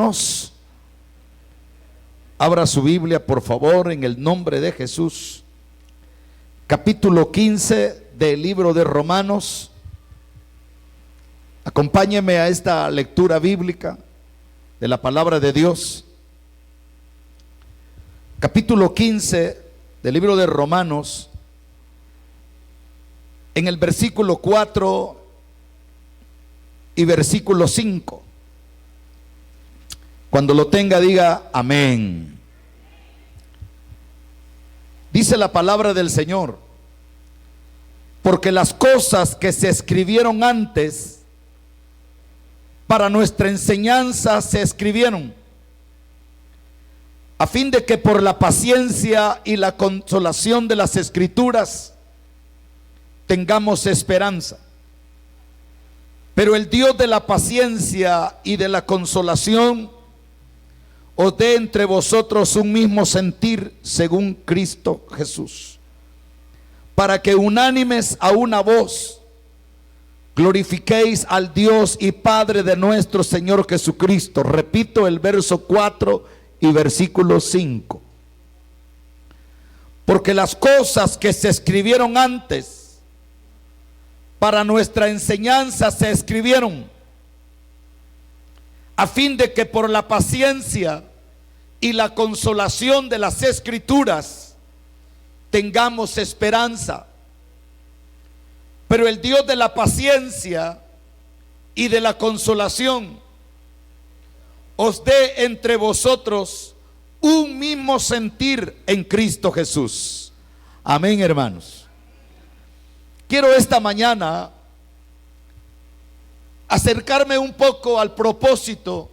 Romanos. Abra su Biblia, por favor, en el nombre de Jesús. Capítulo 15 del libro de Romanos. Acompáñeme a esta lectura bíblica de la palabra de Dios. Capítulo 15 del libro de Romanos, en el versículo 4 y versículo 5. Cuando lo tenga, diga amén. Dice la palabra del Señor: porque las cosas que se escribieron antes para nuestra enseñanza se escribieron, a fin de que por la paciencia y la consolación de las Escrituras tengamos esperanza. Pero el Dios de la paciencia y de la consolación os dé entre vosotros un mismo sentir según Cristo Jesús, para que unánimes a una voz glorifiquéis al Dios y Padre de nuestro Señor Jesucristo. Repito el verso 4 y versículo 5. Porque las cosas que se escribieron antes para nuestra enseñanza se escribieron, a fin de que por la paciencia y la consolación de las Escrituras tengamos esperanza. Pero el Dios de la paciencia y de la consolación os dé entre vosotros un mismo sentir en Cristo Jesús. Amén, hermanos. Quiero esta mañana acercarme un poco al propósito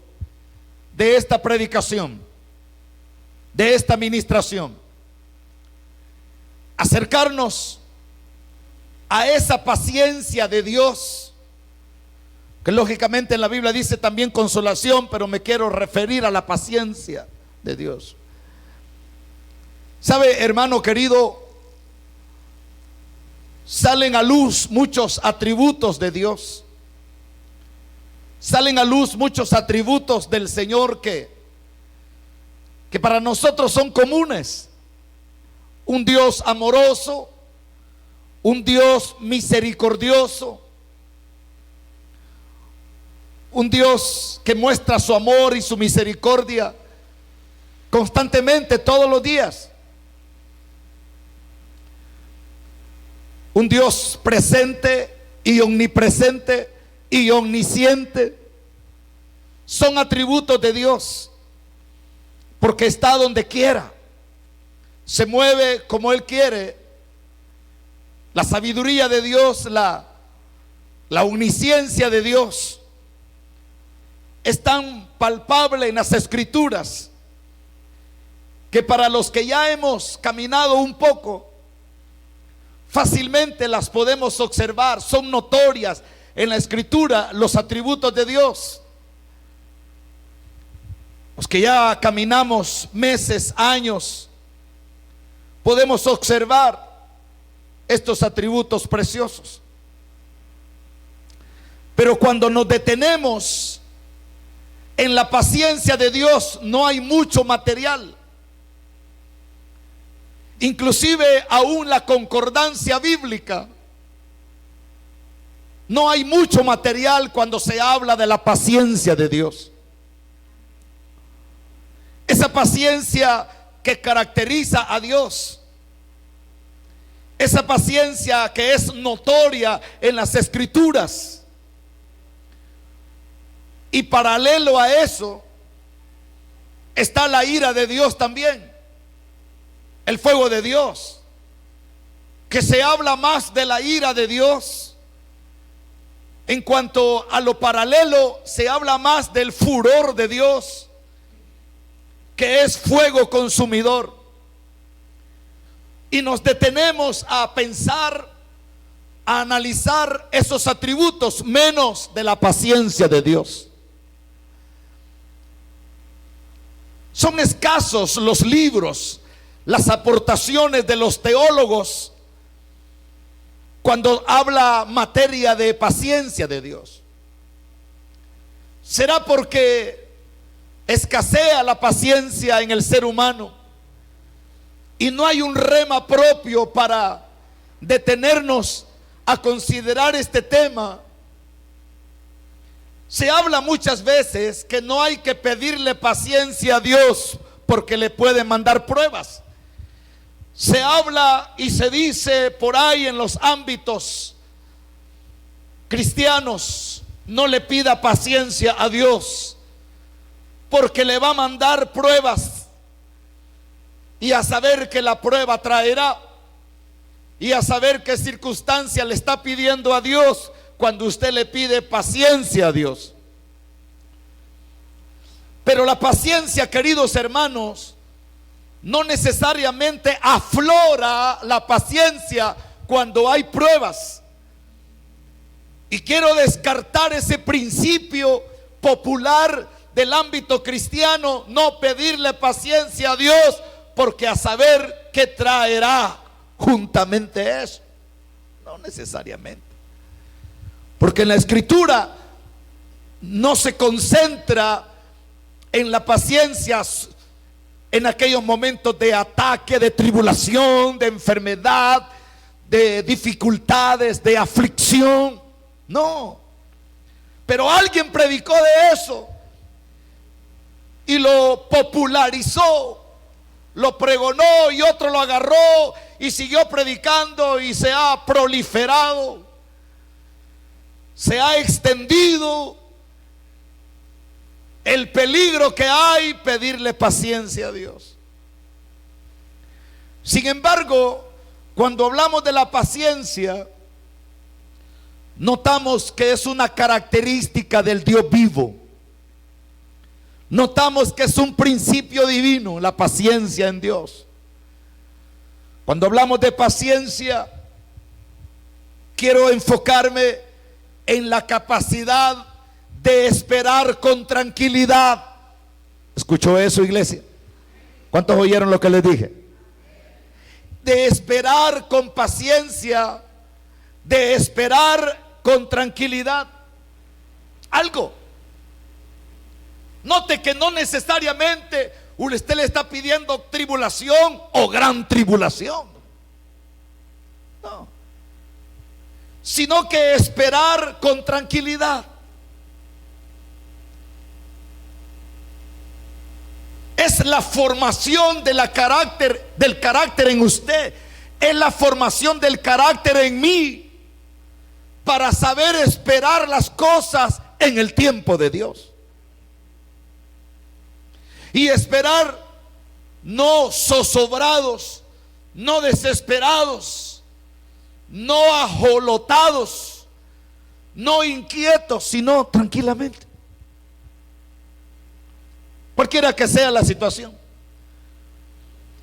de esta predicación, de esta ministración. Acercarnos a esa paciencia de Dios, que lógicamente en la Biblia dice también consolación, pero me quiero referir a la paciencia de Dios. ¿Sabe, hermano querido? Salen a luz muchos atributos de Dios. Salen a luz muchos atributos del Señor que para nosotros son comunes. Un Dios amoroso, un Dios misericordioso, un Dios que muestra su amor y su misericordia constantemente, todos los días. Un Dios presente y omnipresente y omnisciente. Son atributos de Dios, porque está donde quiera, se mueve como Él quiere. La sabiduría de Dios, la omnisciencia de Dios es tan palpable en las Escrituras que para los que ya hemos caminado un poco, fácilmente las podemos observar. Son notorias en la Escritura los atributos de Dios. Los que ya caminamos meses, años, podemos observar estos atributos preciosos. Pero cuando nos detenemos en la paciencia de Dios, no hay mucho material. Inclusive aún la concordancia bíblica, no hay mucho material cuando se habla de la paciencia de Dios. Esa paciencia que caracteriza a Dios, esa paciencia que es notoria en las Escrituras. Y paralelo a eso está la ira de Dios también, el fuego de Dios, que se habla más de la ira de Dios. En cuanto a lo paralelo, se habla más del furor de Dios, que es fuego consumidor. Y nos detenemos a pensar, a analizar esos atributos, menos de la paciencia de Dios. Son escasos los libros, las aportaciones de los teólogos cuando habla materia de paciencia de Dios. ¿Será porque escasea la paciencia en el ser humano y no hay un rema propio para detenernos a considerar este tema. Se habla muchas veces que no hay que pedirle paciencia a Dios porque le puede mandar pruebas. Se habla y se dice por ahí en los ámbitos cristianos: no le pida paciencia a Dios porque le va a mandar pruebas, y a saber que la prueba traerá, y a saber qué circunstancia le está pidiendo a Dios cuando usted le pide paciencia a Dios. Pero la paciencia, queridos hermanos, no necesariamente aflora la paciencia cuando hay pruebas. Y quiero descartar ese principio popular del ámbito cristiano: no pedirle paciencia a Dios porque a saber qué traerá juntamente eso. No necesariamente, porque en la Escritura no se concentra en la paciencia en aquellos momentos de ataque, de tribulación, de enfermedad, de dificultades, de aflicción. No. Pero alguien predicó de eso y lo popularizó, lo pregonó, y otro lo agarró y siguió predicando, y se ha proliferado, se ha extendido el peligro que hay pedirle paciencia a Dios. Sin embargo, cuando hablamos de la paciencia, notamos que es una característica del Dios vivo. Notamos que es un principio divino, la paciencia en Dios. Cuando hablamos de paciencia, quiero enfocarme en la capacidad de esperar con tranquilidad. ¿Escuchó eso, iglesia? ¿Cuántos oyeron lo que les dije? De esperar con paciencia, de esperar con tranquilidad. Algo. Note que no necesariamente usted le está pidiendo tribulación o gran tribulación, no, sino que esperar con tranquilidad. Es la formación del carácter en usted. Es la formación del carácter en mí para saber esperar las cosas en el tiempo de Dios. Y esperar no zozobrados, no desesperados, no ajolotados, no inquietos, sino tranquilamente. Cualquiera que sea la situación,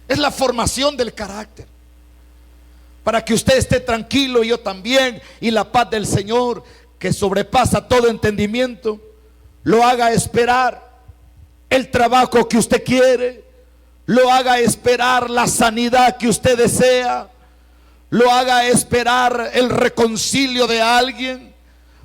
es la formación del carácter, para que usted esté tranquilo y yo también, y la paz del Señor, que sobrepasa todo entendimiento, lo haga esperar el trabajo que usted quiere, lo haga esperar la sanidad que usted desea, lo haga esperar el reconcilio de alguien,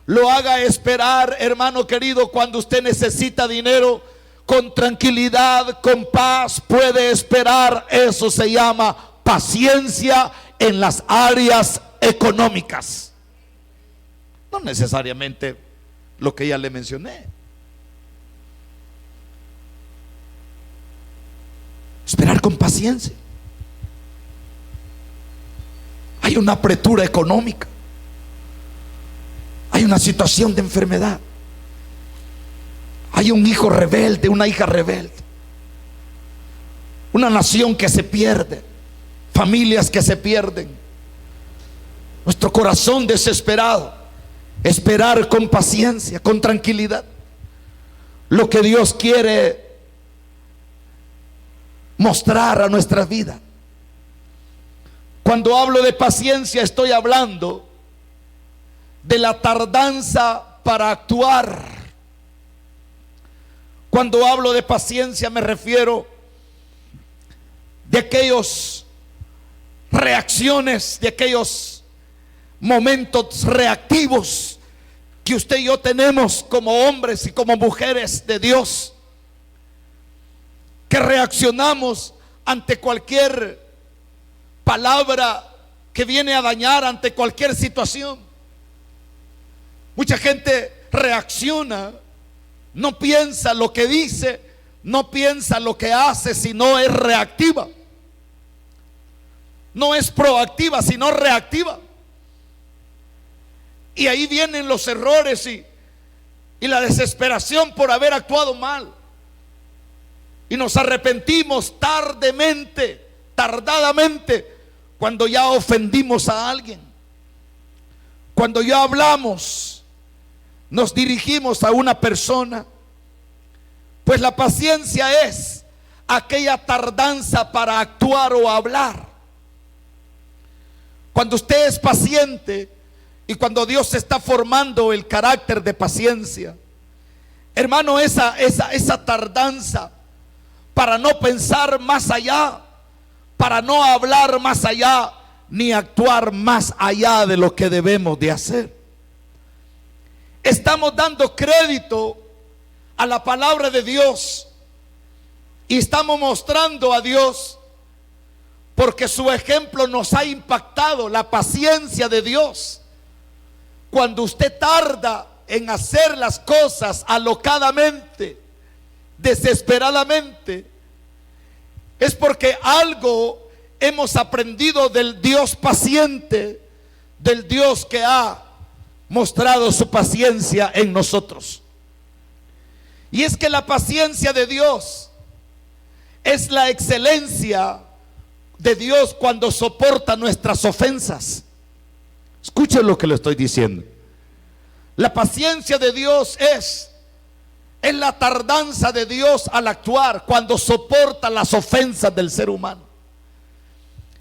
lo haga esperar, hermano querido, cuando usted necesita dinero, con tranquilidad, con paz, puede esperar. Eso se llama paciencia en las áreas económicas. No necesariamente lo que ya le mencioné. Esperar con paciencia. Hay una apretura económica, hay una situación de enfermedad, hay un hijo rebelde, una hija rebelde, una nación que se pierde, familias que se pierden, nuestro corazón desesperado. Esperar con paciencia, con tranquilidad, lo que Dios quiere mostrar a nuestra vida. Cuando hablo de paciencia, estoy hablando de la tardanza para actuar. Cuando hablo de paciencia, me refiero de aquellas reacciones, de aquellos momentos reactivos que usted y yo tenemos como hombres y como mujeres de Dios, que reaccionamos ante cualquier palabra que viene a dañar, ante cualquier situación. Mucha gente reacciona, no piensa lo que dice, no piensa lo que hace, sino es reactiva. No es proactiva, sino reactiva. Y ahí vienen los errores y la desesperación por haber actuado mal. Y nos arrepentimos tardadamente, cuando ya ofendimos a alguien, cuando ya hablamos, nos dirigimos a una persona. Pues la paciencia es aquella tardanza para actuar o hablar. Cuando usted es paciente y cuando Dios está formando el carácter de paciencia, hermano, esa tardanza para no pensar más allá, para no hablar más allá, ni actuar más allá de lo que debemos de hacer. Estamos dando crédito a la palabra de Dios y estamos mostrando a Dios, porque su ejemplo nos ha impactado, la paciencia de Dios. Cuando usted tarda en hacer las cosas alocadamente, desesperadamente, es porque algo hemos aprendido del Dios paciente, del Dios que ha mostrado su paciencia en nosotros. Y es que la paciencia de Dios es la excelencia de Dios cuando soporta nuestras ofensas. Escuchen lo que le estoy diciendo. La paciencia de Dios es la tardanza de Dios al actuar, cuando soporta las ofensas del ser humano.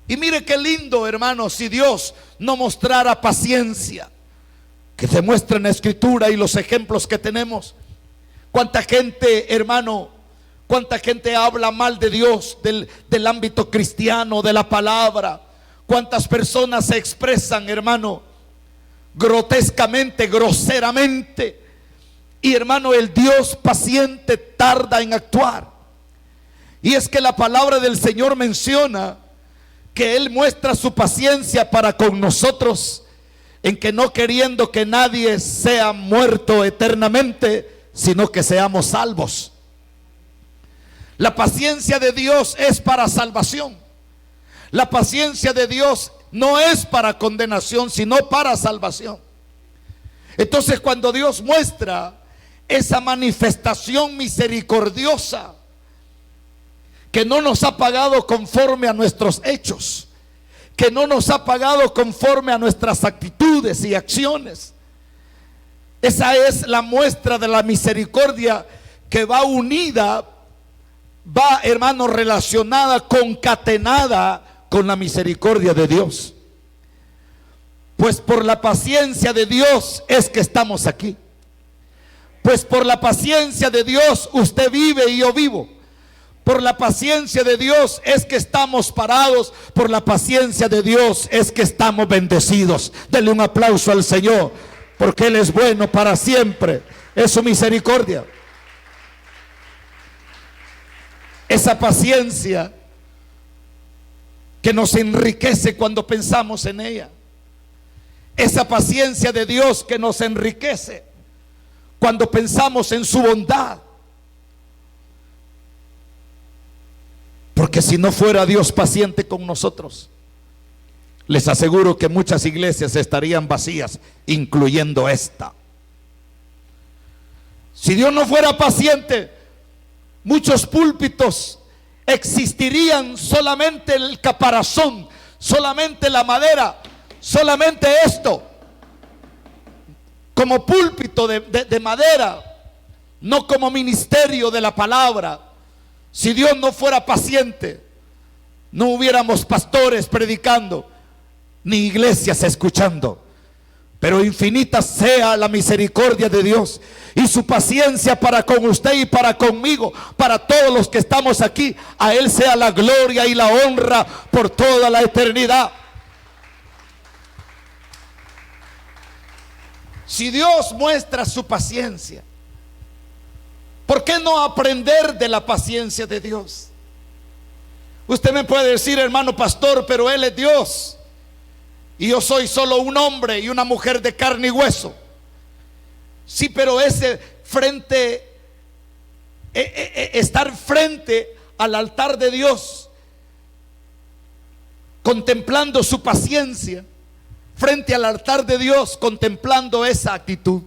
Y mire qué lindo, hermano, si Dios no mostrara paciencia, que se muestra en la Escritura y los ejemplos que tenemos. Cuánta gente, hermano, cuánta gente habla mal de Dios, del ámbito cristiano, de la palabra. Cuántas personas se expresan, hermano, grotescamente, groseramente. Y hermano, el Dios paciente tarda en actuar. Y es que la palabra del Señor menciona que Él muestra su paciencia para con nosotros, en que no queriendo que nadie sea muerto eternamente, sino que seamos salvos. La paciencia de Dios es para salvación. La paciencia de Dios no es para condenación, sino para salvación. Entonces, cuando Dios muestra esa manifestación misericordiosa, que no nos ha pagado conforme a nuestros hechos, que no nos ha pagado conforme a nuestras actitudes y acciones, esa es la muestra de la misericordia, que va unida, va, hermano, relacionada, concatenada con la misericordia de Dios. Pues por la paciencia de Dios es que estamos aquí. Pues por la paciencia de Dios usted vive y yo vivo. Por la paciencia de Dios es que estamos parados. Por la paciencia de Dios es que estamos bendecidos. Denle un aplauso al Señor, porque Él es bueno para siempre. Es su misericordia. Esa paciencia que nos enriquece cuando pensamos en ella. Esa paciencia de Dios que nos enriquece cuando pensamos en su bondad. Porque si no fuera Dios paciente con nosotros, les aseguro que muchas iglesias estarían vacías, incluyendo esta. Si Dios no fuera paciente, muchos púlpitos existirían solamente el caparazón, solamente la madera, solamente esto, como púlpito de madera, no como ministerio de la palabra. Si Dios no fuera paciente, no hubiéramos pastores predicando, ni iglesias escuchando. Pero infinita sea la misericordia de Dios y su paciencia para con usted y para conmigo, para todos los que estamos aquí. A Él sea la gloria y la honra por toda la eternidad. Si Dios muestra su paciencia, ¿Por qué no aprender de la paciencia de Dios? Usted me puede decir, hermano pastor, pero Él es Dios y yo soy solo un hombre y una mujer de carne y hueso. Sí, pero estar frente al altar de Dios, contemplando su paciencia, frente al altar de Dios, contemplando esa actitud,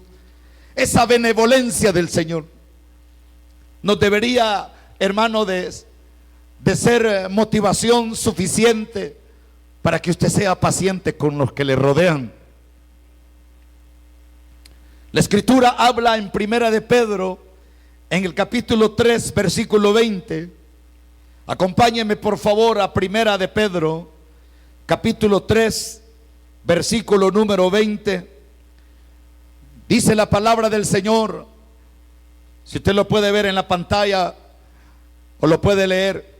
esa benevolencia del Señor, nos debería, hermano, de ser motivación suficiente para que usted sea paciente con los que le rodean. La escritura habla en Primera de Pedro, en el capítulo 3, versículo 20. Acompáñeme por favor a Primera de Pedro, capítulo 3, versículo número 20. Dice la palabra del Señor, si usted lo puede ver en la pantalla o lo puede leer: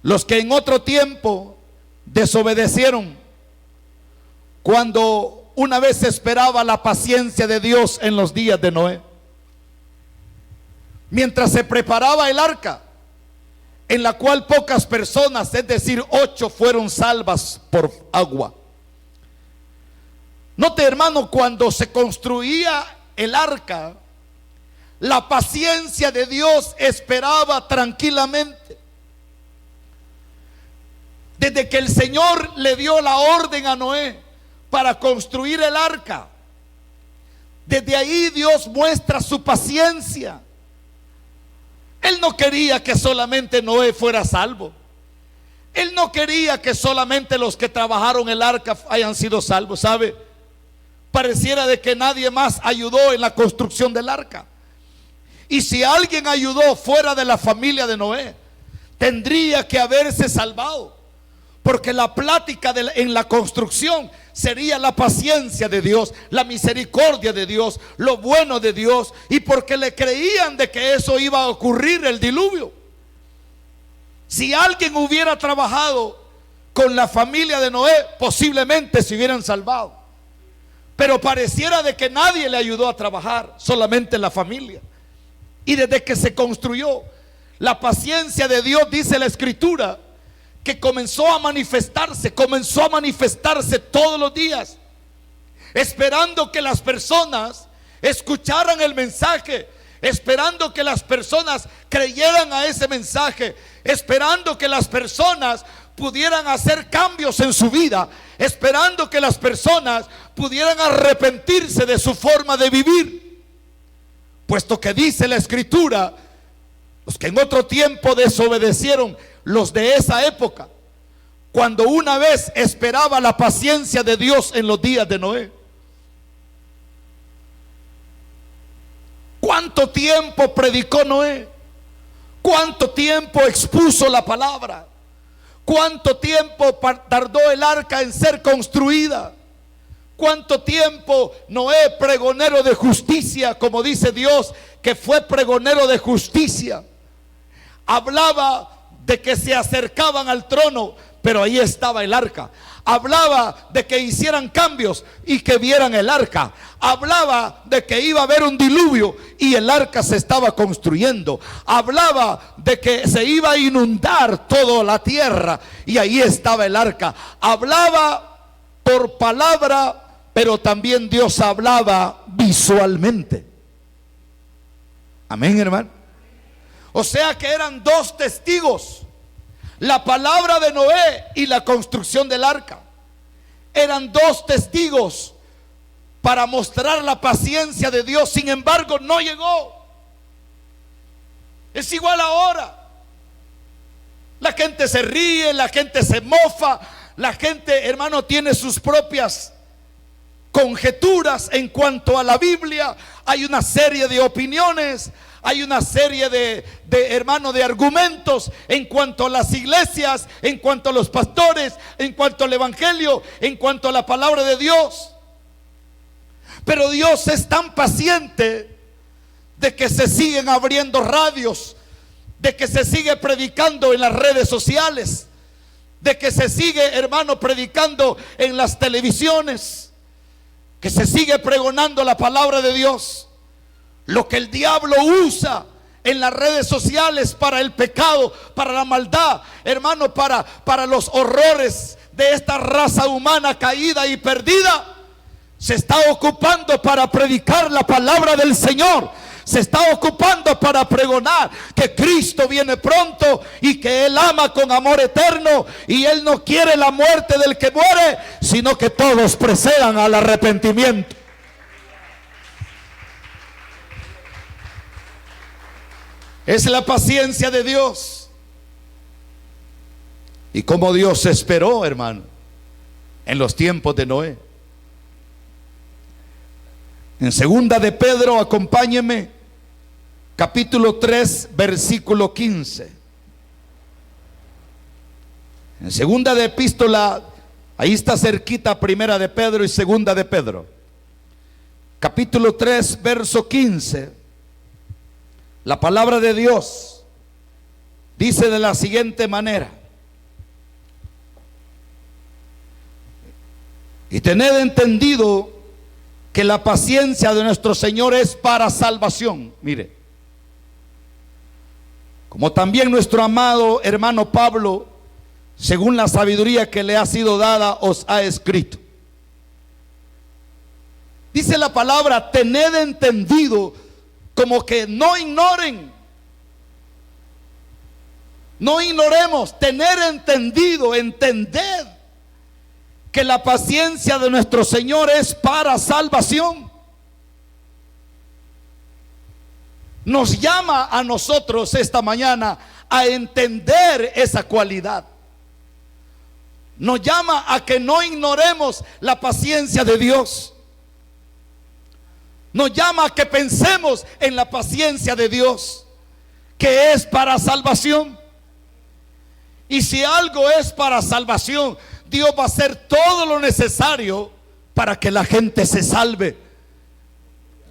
los que en otro tiempo desobedecieron, cuando una vez se esperaba la paciencia de Dios en los días de Noé, mientras se preparaba el arca, en la cual pocas personas, es decir, 8, fueron salvas por agua. Note, hermano, cuando se construía el arca, la paciencia de Dios esperaba tranquilamente. Desde que el Señor le dio la orden a Noé para construir el arca, desde ahí Dios muestra su paciencia. Él no quería que solamente Noé fuera salvo. Él no quería que solamente los que trabajaron el arca hayan sido salvos. ¿Sabe? Pareciera de que nadie más ayudó en la construcción del arca. Y si alguien ayudó fuera de la familia de Noé, tendría que haberse salvado, porque la plática en la construcción sería la paciencia de Dios, la misericordia de Dios, lo bueno de Dios, y porque le creían de que eso iba a ocurrir, el diluvio. Si alguien hubiera trabajado con la familia de Noé, posiblemente se hubieran salvado, pero pareciera de que nadie le ayudó a trabajar, solamente la familia. Y desde que se construyó, la paciencia de Dios, dice la escritura, que comenzó a manifestarse todos los días, esperando que las personas escucharan el mensaje, esperando que las personas creyeran a ese mensaje, esperando que las personas pudieran hacer cambios en su vida, esperando que las personas pudieran arrepentirse de su forma de vivir. Puesto que dice la escritura, los que en otro tiempo desobedecieron, los de esa época, cuando una vez esperaba la paciencia de Dios en los días de Noé. ¿Cuánto tiempo predicó Noé? ¿Cuánto tiempo expuso la palabra? ¿Cuánto tiempo tardó el arca en ser construida? ¿Cuánto tiempo Noé, pregonero de justicia, como dice Dios, que fue pregonero de justicia, hablaba de que se acercaban al trono, pero ahí estaba el arca? Hablaba de que hicieran cambios y que vieran el arca. Hablaba de que iba a haber un diluvio y el arca se estaba construyendo. Hablaba de que se iba a inundar toda la tierra y ahí estaba el arca. Hablaba por palabra, pero también Dios hablaba visualmente. Amén, hermano. O sea que eran dos testigos: la palabra de Noé y la construcción del arca. Eran dos testigos para mostrar la paciencia de Dios. Sin embargo, no llegó. Es igual ahora. La gente se ríe, la gente se mofa, la gente, hermano, tiene sus propias conjeturas en cuanto a la Biblia. Hay una serie de opiniones, hay una serie de argumentos en cuanto a las iglesias, en cuanto a los pastores, en cuanto al evangelio, en cuanto a la palabra de Dios. Pero Dios es tan paciente de que se siguen abriendo radios, de que se sigue predicando en las redes sociales, de que se sigue, hermano, predicando en las televisiones, que se sigue pregonando la palabra de Dios. Lo que el diablo usa en las redes sociales para el pecado, para la maldad, hermano, para los horrores de esta raza humana caída y perdida. Se está ocupando para predicar la palabra del Señor. Se está ocupando para pregonar que Cristo viene pronto y que Él ama con amor eterno, y Él no quiere la muerte del que muere, sino que todos procedan al arrepentimiento. Es la paciencia de Dios. Y como Dios esperó, hermano, en los tiempos de Noé. En segunda de Pedro, acompáñeme, capítulo 3, versículo 15. En segunda de epístola, ahí está cerquita primera de Pedro y segunda de Pedro. Capítulo 3, verso 15. La palabra de Dios dice de la siguiente manera: y tened entendido que la paciencia de nuestro Señor es para salvación. Mire, como también nuestro amado hermano Pablo, según la sabiduría que le ha sido dada, os ha escrito. Dice la palabra, tened entendido, como que no ignoren. No ignoremos, tener entendido, entended que la paciencia de nuestro Señor es para salvación. Nos llama a nosotros esta mañana a entender esa cualidad. Nos llama a que no ignoremos la paciencia de Dios. Nos llama a que pensemos en la paciencia de Dios, que es para salvación. Y si algo es para salvación, Dios va a hacer todo lo necesario para que la gente se salve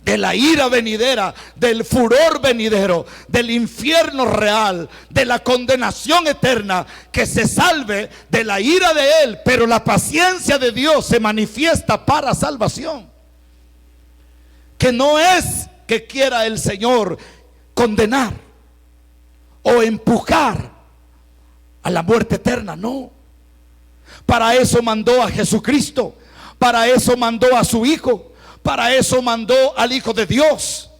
de la ira venidera, del furor venidero, del infierno real, de la condenación eterna, que se salve de la ira de Él. Pero la paciencia de Dios se manifiesta para salvación. Que no es que quiera el Señor condenar o empujar a la muerte eterna, no. Para eso mandó a Jesucristo, para eso mandó a su Hijo, para eso mandó al Hijo de Dios,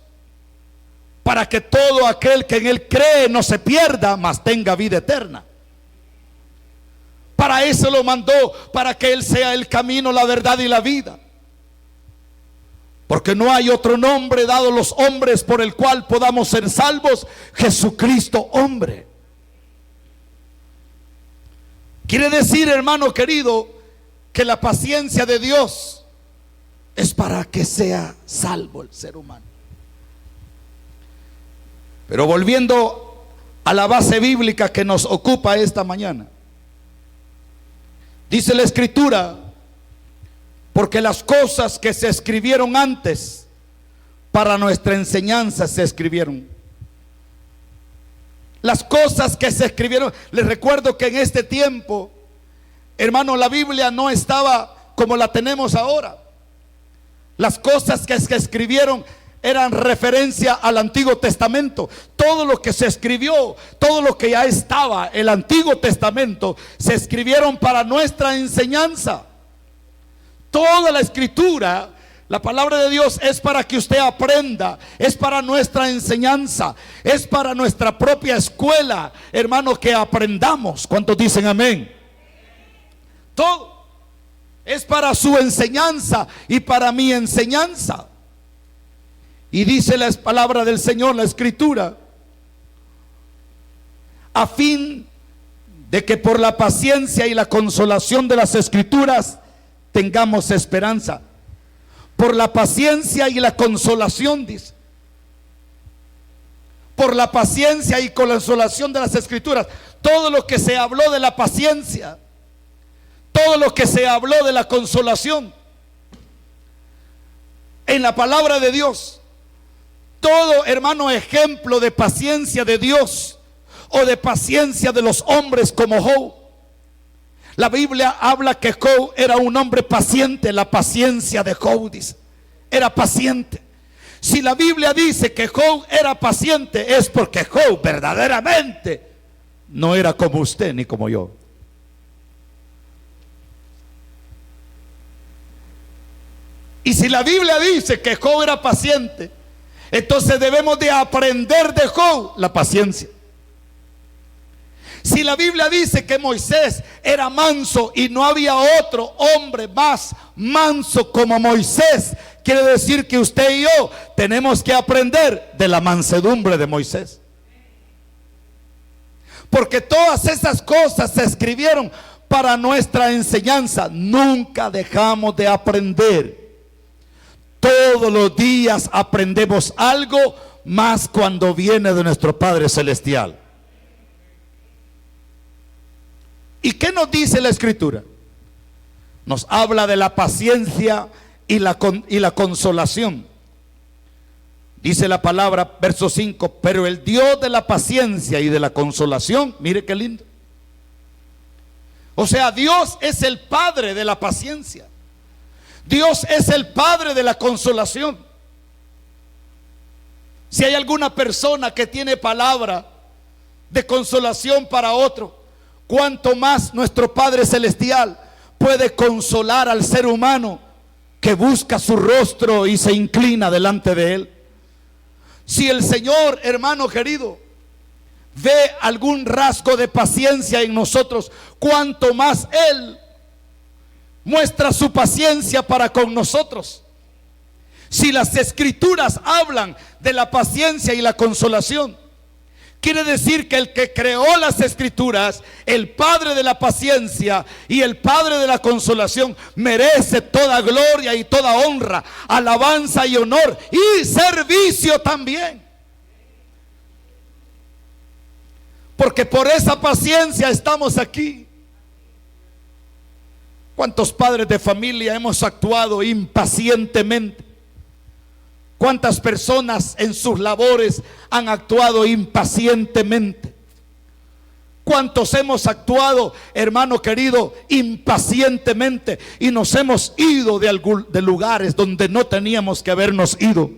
para que todo aquel que en Él cree no se pierda, mas tenga vida eterna. Para eso lo mandó, para que Él sea el camino, la verdad y la vida. Porque no hay otro nombre dado a los hombres por el cual podamos ser salvos, Jesucristo hombre. Quiere decir, hermano querido, que la paciencia de Dios es para que sea salvo el ser humano. Pero volviendo a la base bíblica que nos ocupa esta mañana, dice la Escritura: porque las cosas que se escribieron antes para nuestra enseñanza se escribieron. Las cosas que se escribieron. Les recuerdo que en este tiempo, hermano, la Biblia no estaba como la tenemos ahora. Las cosas que se escribieron eran referencia al Antiguo Testamento. Todo lo que se escribió, todo lo que ya estaba, el Antiguo Testamento, se escribieron para nuestra enseñanza. Toda la Escritura, la palabra de Dios, es para que usted aprenda, es para nuestra enseñanza, es para nuestra propia escuela, hermano, que aprendamos. ¿Cuántos dicen amén? Todo es para su enseñanza y para mi enseñanza. Y dice la palabra del Señor, la Escritura, a fin de que por la paciencia y la consolación de las Escrituras tengamos esperanza. Por la paciencia y la consolación, dice. Por la paciencia y consolación de las Escrituras. Todo lo que se habló de la paciencia, todo lo que se habló de la consolación en la palabra de Dios, todo, hermano, ejemplo de paciencia de Dios o de paciencia de los hombres como Job. La Biblia habla que Job era un hombre paciente. La paciencia de Job, dice, era paciente. Si la Biblia dice que Job era paciente, es porque Job verdaderamente no era como usted ni como yo. Y si la Biblia dice que Job era paciente, entonces debemos de aprender de Job la paciencia. Si la Biblia dice que Moisés era manso y no había otro hombre más manso como Moisés, quiere decir que usted y yo tenemos que aprender de la mansedumbre de Moisés. Porque todas esas cosas se escribieron para nuestra enseñanza. Nunca dejamos de aprender. Todos los días aprendemos algo más cuando viene de nuestro Padre Celestial. ¿Y qué nos dice la Escritura? Nos habla de la paciencia y la consolación. Dice la palabra, verso 5, pero el Dios de la paciencia y de la consolación, mire qué lindo. O sea, Dios es el Padre de la paciencia. Dios es el Padre de la consolación. Si hay alguna persona que tiene palabra de consolación para otro, cuánto más nuestro Padre Celestial puede consolar al ser humano que busca su rostro y se inclina delante de Él. Si el Señor, hermano querido, ve algún rasgo de paciencia en nosotros, cuánto más Él muestra su paciencia para con nosotros. Si las Escrituras hablan de la paciencia y la consolación, quiere decir que el que creó las Escrituras, el Padre de la paciencia y el Padre de la consolación, merece toda gloria y toda honra, alabanza y honor y servicio también. Porque por esa paciencia estamos aquí. ¿Cuántos padres de familia hemos actuado impacientemente? ¿Cuántas personas en sus labores han actuado impacientemente? ¿Cuántos hemos actuado, hermano querido, impacientemente y nos hemos ido de lugares donde no teníamos que habernos ido?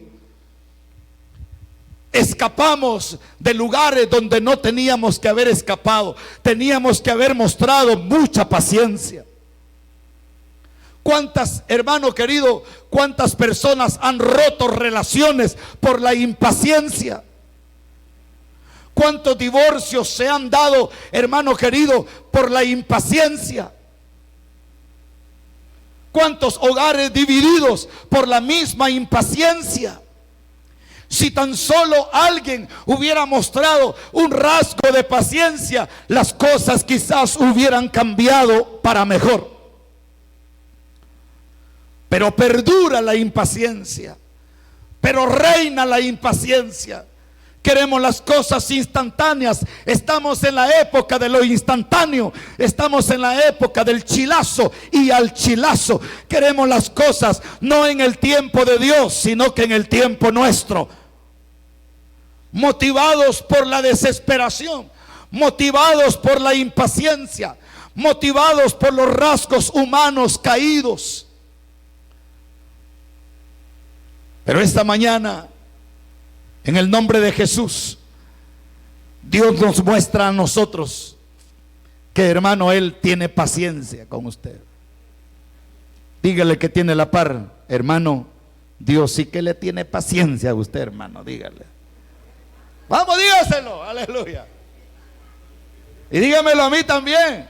Escapamos de lugares donde no teníamos que haber escapado. Teníamos que haber mostrado mucha paciencia. ¿Cuántas, hermano querido, cuántas personas han roto relaciones por la impaciencia? ¿Cuántos divorcios se han dado, hermano querido, por la impaciencia? ¿Cuántos hogares divididos por la misma impaciencia? Si tan solo alguien hubiera mostrado un rasgo de paciencia, las cosas quizás hubieran cambiado para mejor. Pero perdura la impaciencia, pero reina la impaciencia. Queremos las cosas instantáneas. Estamos en la época de lo instantáneo. Estamos en la época del chilazo y al chilazo. Queremos las cosas no en el tiempo de Dios, sino que en el tiempo nuestro. Motivados por la desesperación, motivados por la impaciencia, motivados por los rasgos humanos caídos. Pero esta mañana, en el nombre de Jesús, Dios nos muestra a nosotros que, hermano, Él tiene paciencia con usted. Dígale que tiene la par, hermano, Dios sí que le tiene paciencia a usted, hermano, dígale. Vamos, dígaselo, aleluya. Y dígamelo a mí también.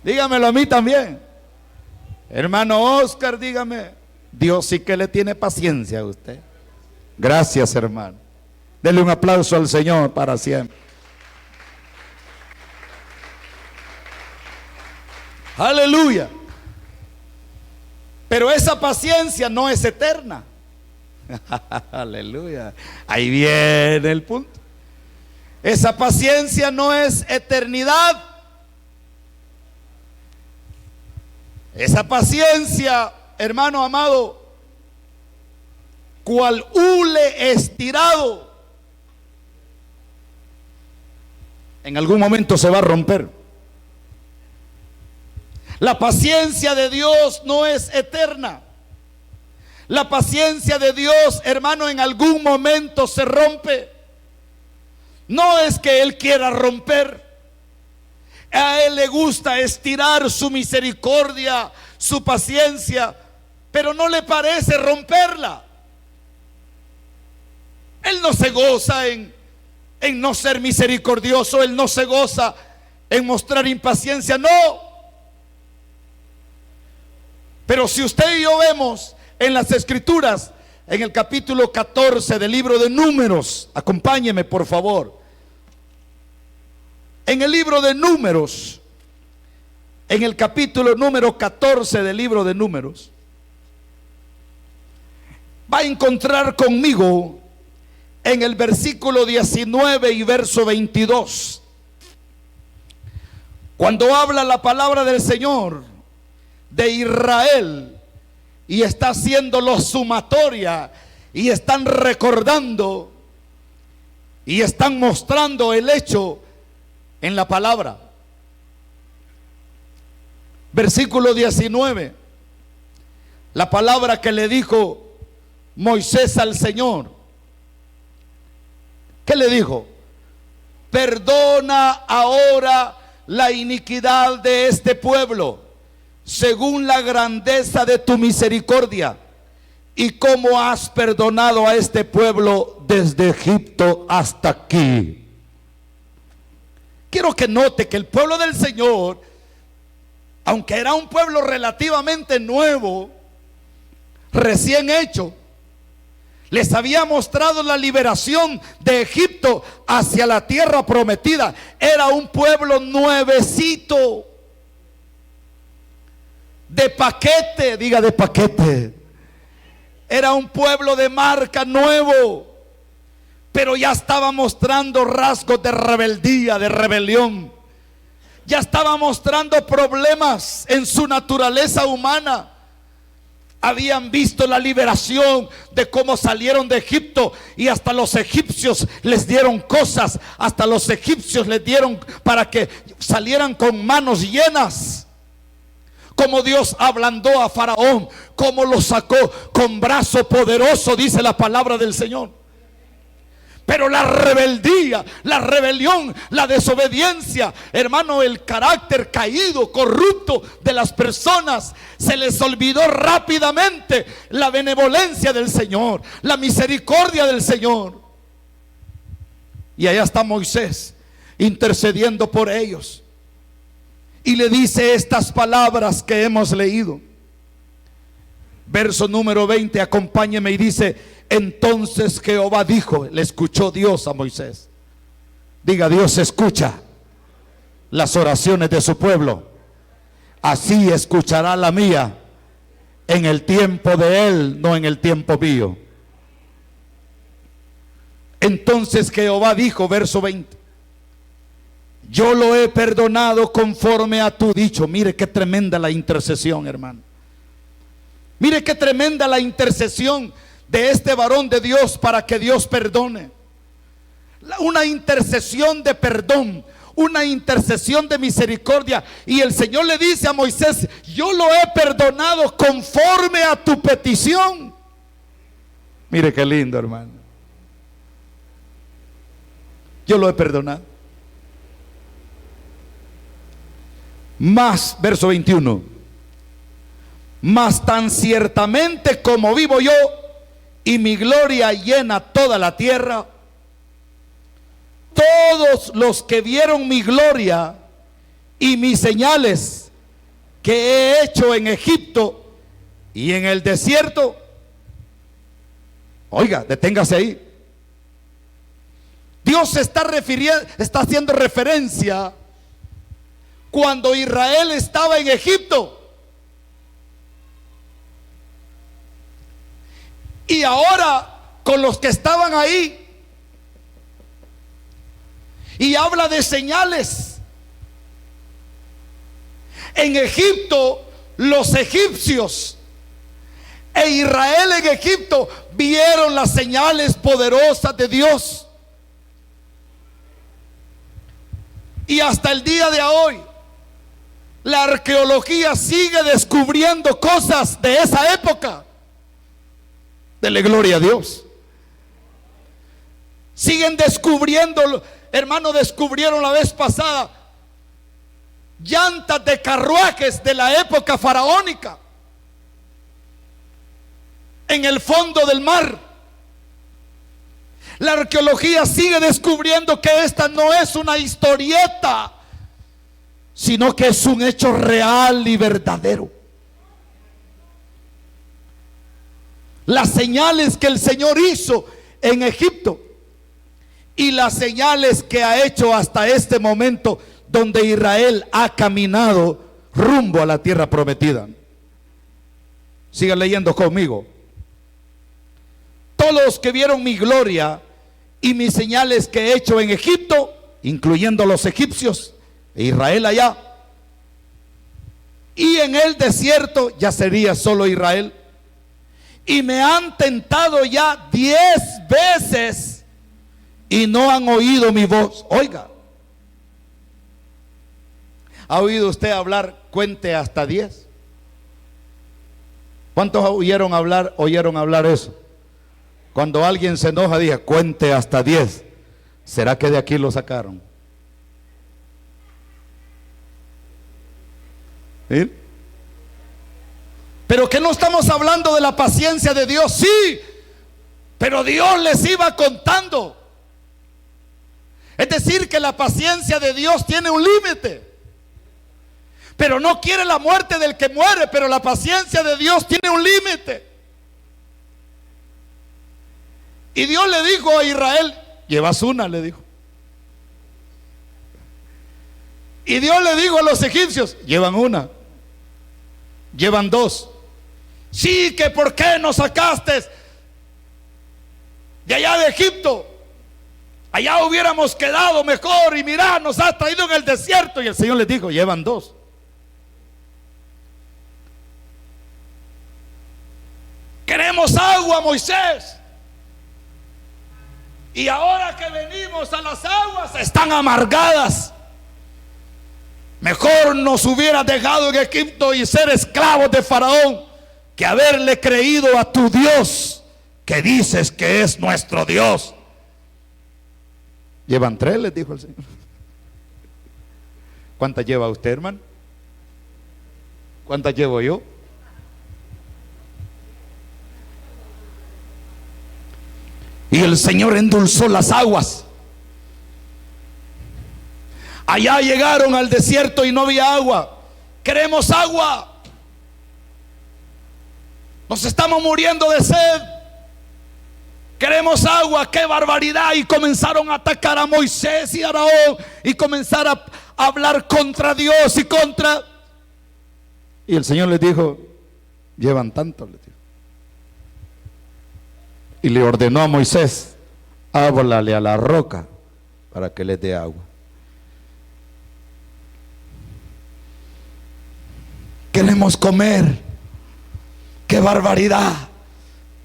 Dígamelo a mí también. Hermano Oscar, dígame. Dios sí que le tiene paciencia a usted. Gracias, hermano. Dele un aplauso al Señor para siempre. Aleluya. Pero esa paciencia no es eterna. Aleluya. Ahí viene el punto. Esa paciencia no es eternidad. Esa paciencia, hermano amado, cual hule estirado, en algún momento se va a romper. La paciencia de Dios no es eterna. La paciencia de Dios, hermano, en algún momento se rompe. No es que Él quiera romper. A Él le gusta estirar su misericordia, su paciencia, pero no le parece romperla. Él no se goza en no ser misericordioso. Él no se goza en mostrar impaciencia, no. Pero si usted y yo vemos en las Escrituras, en el capítulo 14 del libro de Números, acompáñeme por favor. En el libro de Números, en el capítulo número 14 del libro de Números, va a encontrar conmigo en el versículo 19 y verso 22, cuando habla la palabra del Señor de Israel y está haciéndolo sumatoria y están recordando y están mostrando el hecho en la palabra. Versículo 19, la palabra que le dijo Moisés al Señor. ¿Qué le dijo? Perdona ahora la iniquidad de este pueblo, según la grandeza de tu misericordia, y cómo has perdonado a este pueblo desde Egipto hasta aquí. Quiero que note que el pueblo del Señor, aunque era un pueblo relativamente nuevo, recién hecho, les había mostrado la liberación de Egipto hacia la tierra prometida. Era un pueblo nuevecito, de paquete, diga de paquete. Era un pueblo de marca nuevo, pero ya estaba mostrando rasgos de rebeldía, de rebelión. Ya estaba mostrando problemas en su naturaleza humana. Habían visto la liberación de cómo salieron de Egipto, y hasta los egipcios les dieron cosas, hasta los egipcios les dieron para que salieran con manos llenas. Como Dios ablandó a Faraón, como lo sacó con brazo poderoso, dice la palabra del Señor. Pero la rebeldía, la rebelión, la desobediencia, hermano, el carácter caído, corrupto de las personas, se les olvidó rápidamente la benevolencia del Señor, la misericordia del Señor. Y allá está Moisés intercediendo por ellos, y le dice estas palabras que hemos leído. Verso número 20, acompáñeme, y dice: entonces Jehová dijo, le escuchó Dios a Moisés. Diga, Dios escucha las oraciones de su pueblo. Así escuchará la mía en el tiempo de él, no en el tiempo mío. Entonces Jehová dijo, verso 20: yo lo he perdonado conforme a tu dicho. Mire qué tremenda la intercesión, hermano. Mire qué tremenda la intercesión de este varón de Dios para que Dios perdone. Una intercesión de perdón, una intercesión de misericordia. Y el Señor le dice a Moisés: yo lo he perdonado conforme a tu petición. Mire qué lindo, hermano. Yo lo he perdonado. Más, verso 21: mas tan ciertamente como vivo yo y mi gloria llena toda la tierra, todos los que vieron mi gloria y mis señales que he hecho en Egipto y en el desierto. Oiga, deténgase ahí. Dios está haciendo referencia cuando Israel estaba en Egipto. Y ahora con los que estaban ahí. Y habla de señales. En Egipto, los egipcios e Israel en Egipto vieron las señales poderosas de Dios. Y hasta el día de hoy, la arqueología sigue descubriendo cosas de esa época. Dele gloria a Dios. Siguen descubriendo, hermano, descubrieron la vez pasada llantas de carruajes de la época faraónica en el fondo del mar. La arqueología sigue descubriendo que esta no es una historieta, sino que es un hecho real y verdadero. Las señales que el Señor hizo en Egipto y las señales que ha hecho hasta este momento, donde Israel ha caminado rumbo a la tierra prometida. Sigan leyendo conmigo. Todos los que vieron mi gloria y mis señales que he hecho en Egipto, incluyendo los egipcios e Israel allá, y en el desierto ya sería solo Israel, y me han tentado ya 10 veces y no han oído mi voz. Oiga, ¿ha oído usted hablar cuente hasta 10? ¿Cuántos oyeron hablar eso? Cuando alguien se enoja, dice cuente hasta 10. ¿Será que de aquí lo sacaron? ¿Sí? Pero que no estamos hablando de la paciencia de Dios, sí, pero Dios les iba contando. Es decir, que la paciencia de Dios tiene un límite, pero no quiere la muerte del que muere, pero la paciencia de Dios tiene un límite. Y Dios le dijo a Israel, llevas una, le dijo. Y Dios le dijo a los egipcios, llevan una, llevan 2. Sí, que por qué nos sacaste de allá de Egipto, allá hubiéramos quedado mejor, y mirá, nos has traído en el desierto. Y el Señor les dijo, llevan 2. Queremos agua, Moisés, y ahora que venimos a las aguas están amargadas. Mejor nos hubieras dejado en Egipto y ser esclavos de Faraón que haberle creído a tu Dios, que dices que es nuestro Dios. Llevan 3, les dijo el Señor. ¿Cuántas lleva usted, hermano? ¿Cuántas llevo yo? Y el Señor endulzó las aguas. Allá llegaron al desierto y no había agua. Queremos agua. Nos estamos muriendo de sed. Queremos agua. ¡Qué barbaridad! Y comenzaron a atacar a Moisés y a Aarón y comenzar a hablar contra Dios y contra. Y el Señor les dijo, llevan tanto, les dijo. Y le ordenó a Moisés, háblale a la roca para que les dé agua. Queremos comer. ¡Qué barbaridad!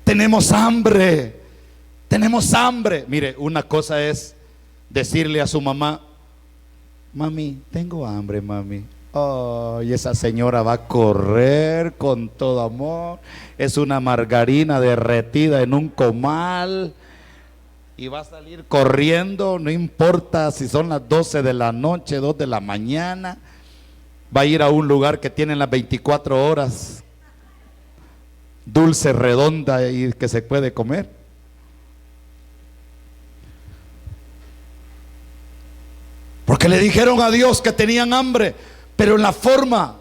Tenemos hambre. Tenemos hambre. Mire, una cosa es decirle a su mamá, mami, tengo hambre, mami. Oh, y esa señora va a correr con todo amor. Es una margarina derretida en un comal y va a salir corriendo, no importa si son las 12 de la noche, 2 de la mañana. Va a ir a un lugar que tiene las 24 horas, dulce, redonda y que se puede comer. Porque le dijeron a Dios que tenían hambre, pero en la forma.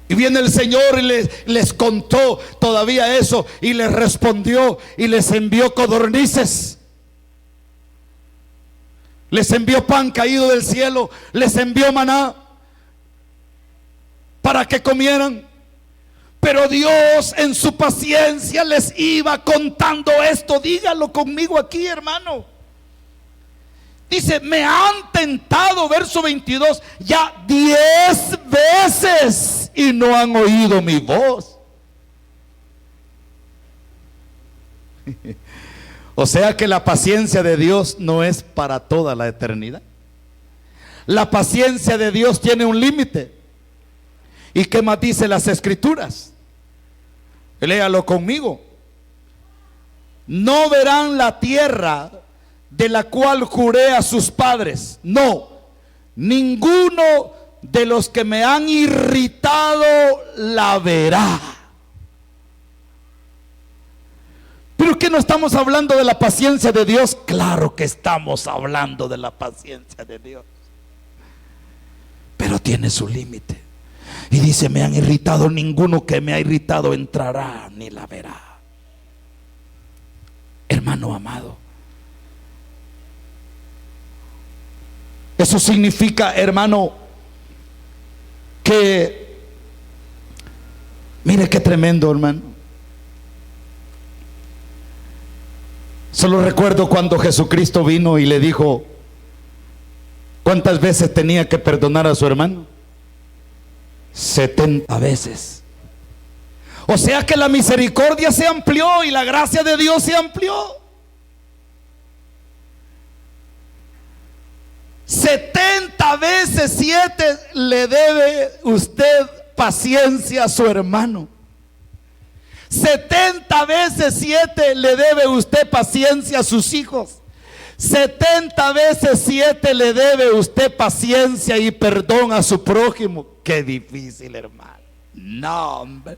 Y viene el Señor y les contó todavía eso, y les respondió y les envió codornices. Les envió pan caído del cielo, les envió maná para que comieran. Pero Dios en su paciencia les iba contando esto. Dígalo conmigo aquí, hermano. Dice, me han tentado, verso 22, ya 10 veces y no han oído mi voz. O sea que la paciencia de Dios no es para toda la eternidad. La paciencia de Dios tiene un límite. ¿Y qué más dice las Escrituras? Léalo conmigo. No verán la tierra de la cual juré a sus padres. No, ninguno de los que me han irritado la verá. ¿Pero qué no estamos hablando de la paciencia de Dios? Claro que estamos hablando de la paciencia de Dios, pero tiene su límite. Y dice, me han irritado, ninguno que me ha irritado entrará ni la verá. Hermano amado, eso significa, hermano, que mire qué tremendo, hermano. Solo recuerdo cuando Jesucristo vino y le dijo cuántas veces tenía que perdonar a su hermano. 70 veces. O sea que la misericordia se amplió y la gracia de Dios se amplió. 70 veces 7 le debe usted paciencia a su hermano. 70 veces 7 le debe usted paciencia a sus hijos. 70 veces 7 le debe usted paciencia y perdón a su prójimo. Qué difícil, hermano. No, hombre.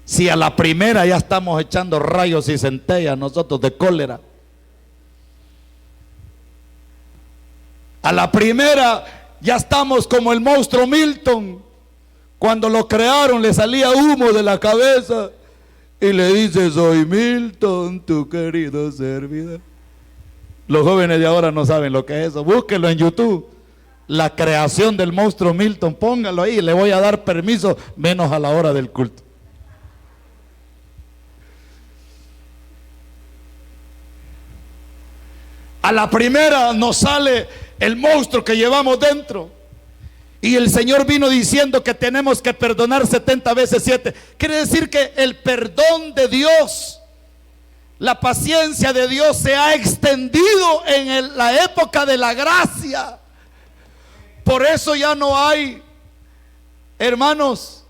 Si a la primera ya estamos echando rayos y centellas nosotros de cólera. A la primera ya estamos como el monstruo Milton. Cuando lo crearon le salía humo de la cabeza y le dice, soy Milton, tu querido servidor. Los jóvenes de ahora no saben lo que es eso. Búsquenlo en YouTube. La creación del monstruo Milton, póngalo ahí. Le voy a dar permiso, menos a la hora del culto. A la primera nos sale el monstruo que llevamos dentro. Y el Señor vino diciendo que tenemos que perdonar 70 veces 7. Quiere decir que el perdón de Dios, la paciencia de Dios se ha extendido en la época de la gracia. Por eso ya no hay, hermanos,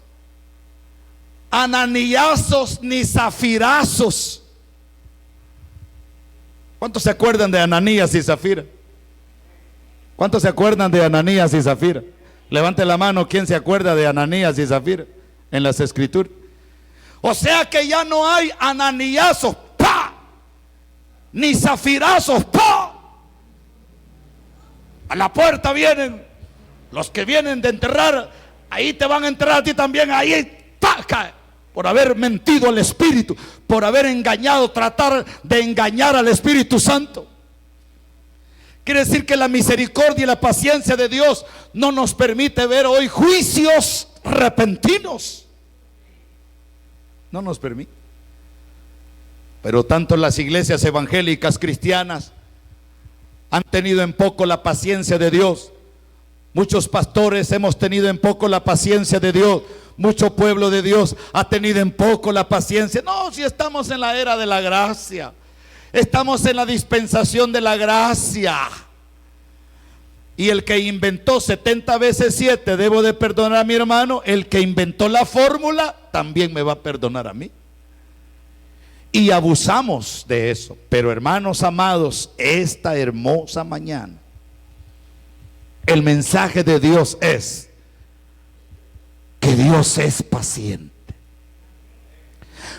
ananiazos ni zafirazos. ¿Cuántos se acuerdan de Ananías y Zafira? ¿Cuántos se acuerdan de Ananías y Zafira? Levante la mano, ¿quién se acuerda de Ananías y Zafira en las escrituras? O sea que ya no hay ananiazos, ¡pa!, ni zafirazos, ¡pa! A la puerta vienen los que vienen de enterrar, ahí te van a enterrar a ti también, ahí, ¡pa!, cae, por haber mentido al Espíritu, por haber engañado, tratar de engañar al Espíritu Santo. Quiere decir que la misericordia y la paciencia de Dios no nos permite ver hoy juicios repentinos. No nos permite. Pero tanto las iglesias evangélicas cristianas han tenido en poco la paciencia de Dios. Muchos pastores hemos tenido en poco la paciencia de Dios. Mucho pueblo de Dios ha tenido en poco la paciencia. No, si estamos en la era de la gracia. Estamos en la dispensación de la gracia. Y el que inventó 70 veces 7, debo de perdonar a mi hermano. El que inventó la fórmula también me va a perdonar a mí. Y abusamos de eso. Pero hermanos amados, esta hermosa mañana, el mensaje de Dios es que Dios es paciente.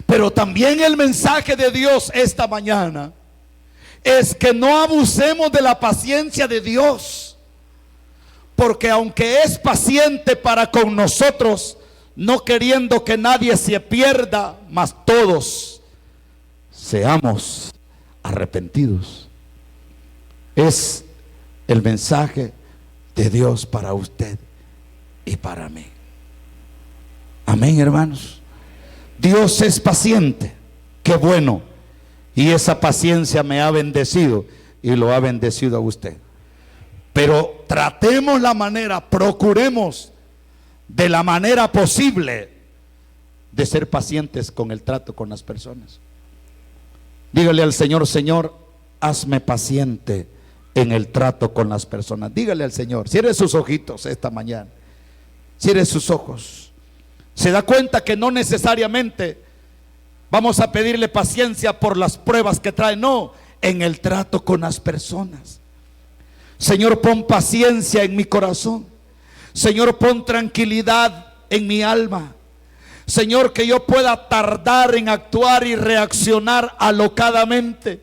Pero también el mensaje de Dios esta mañana es que no abusemos de la paciencia de Dios, porque aunque es paciente para con nosotros, no queriendo que nadie se pierda, mas todos seamos arrepentidos. Es el mensaje de Dios para usted y para mí. Amén, hermanos. Dios es paciente, qué bueno, y esa paciencia me ha bendecido y lo ha bendecido a usted. Pero tratemos la manera, procuremos de la manera posible de ser pacientes con el trato con las personas. Dígale al Señor, Señor, hazme paciente en el trato con las personas. Dígale al Señor, cierre sus ojitos esta mañana, cierre sus ojos. Se da cuenta que no necesariamente vamos a pedirle paciencia por las pruebas que trae, no, en el trato con las personas. Señor, pon paciencia en mi corazón. Señor, pon tranquilidad en mi alma. Señor, que yo pueda tardar en actuar y reaccionar alocadamente.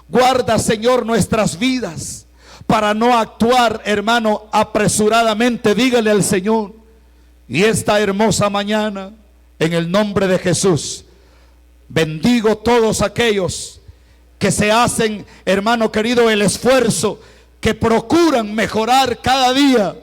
Guarda, Señor, nuestras vidas para no actuar, hermano, apresuradamente. Dígale al Señor. Y esta hermosa mañana, en el nombre de Jesús, bendigo todos aquellos que se hacen, hermano querido, el esfuerzo, que procuran mejorar cada día